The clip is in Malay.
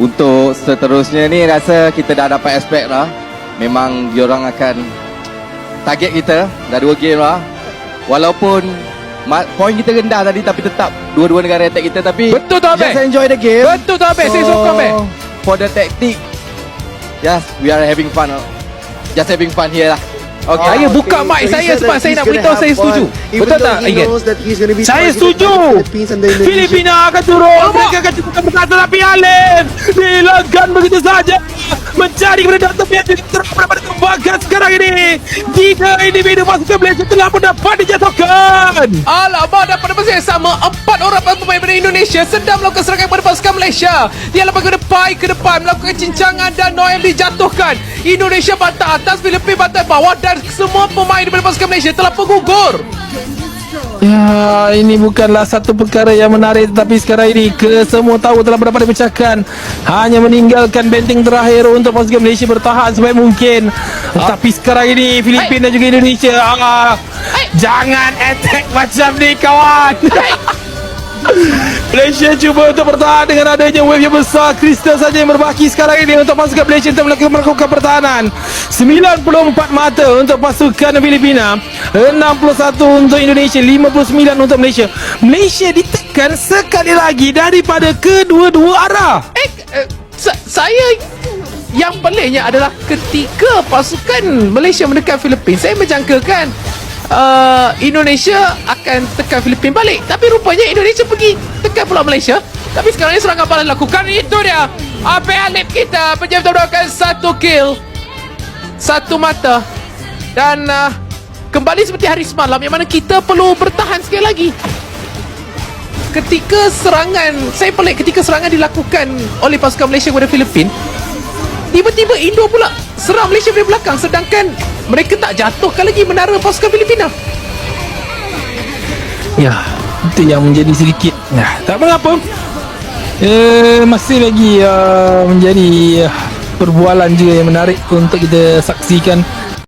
Untuk seterusnya ni rasa kita dah dapat expect lah. Memang diorang akan target kita dah 2 game lah. Walaupun poin kita rendah tadi, tapi tetap dua-dua negara attack kita. Tapi betul tu Abel, just enjoy the game. betul tu Abel, saya sokong Abel. For the tactic, yes, we are having fun. Just having fun here lah. Okay. Saya buka mic saya sebab saya nak beritahu saya setuju. Betul tak Ingat? Saya setuju. Filipina akan turun. Mereka akan cukupkan persatu, tapi Alif dilakukan begitu saja, mencari kepada Dr. Bian pada tembakan sekarang ini. 3 individu pasukan Malaysia telah pun dapat dijatuhkan. Alamak, dapat masa yang sama 4 orang pemain dari Indonesia sedang melakukan serangan kepada pasukan Malaysia. Dia lepas Pai ke depan melakukan cincangan dan Noel dijatuhkan. Indonesia bantai atas, Filipina bantai bawah, dan semua pemain daripada pasukan Malaysia telah penggugur. Ya, ini bukanlah satu perkara yang menarik, tetapi sekarang ini kesemua tahu telah berdapat dipecahkan. Hanya meninggalkan benteng terakhir untuk pasukan Malaysia bertahan sebaik mungkin. Tetapi sekarang ini Filipina dan juga Indonesia jangan attack macam ni kawan. Malaysia cuba untuk bertahan dengan adanya wave yang besar. Kristal saja yang berbaki sekarang ini untuk pasukan Malaysia untuk melakukan pertahanan. 94 mata untuk pasukan Filipina, 61 untuk Indonesia, 59 untuk Malaysia. Malaysia ditekan sekali lagi daripada kedua-dua arah. Saya yang peliknya adalah ketika pasukan Malaysia menekan Filipina, saya menjangkakan Indonesia akan tekan Filipina balik, tapi rupanya Indonesia pergi tekan pula Malaysia. Tapi sekarang ni serangan balas dilakukan. Itu dia Abel Alif kita menjatuhkan 1 kill, 1 mata. Dan kembali seperti hari semalam, yang mana kita perlu bertahan sekali lagi. Ketika serangan, saya pelik ketika serangan dilakukan oleh pasukan Malaysia kepada Filipina, tiba-tiba Indo pula serang Malaysia dari belakang, sedangkan mereka tak jatuhkan lagi menara pasukan Filipina. Ya, itu yang menjadi sedikit tak mengapa. Masih lagi menjadi perbualan juga yang menarik untuk kita saksikan.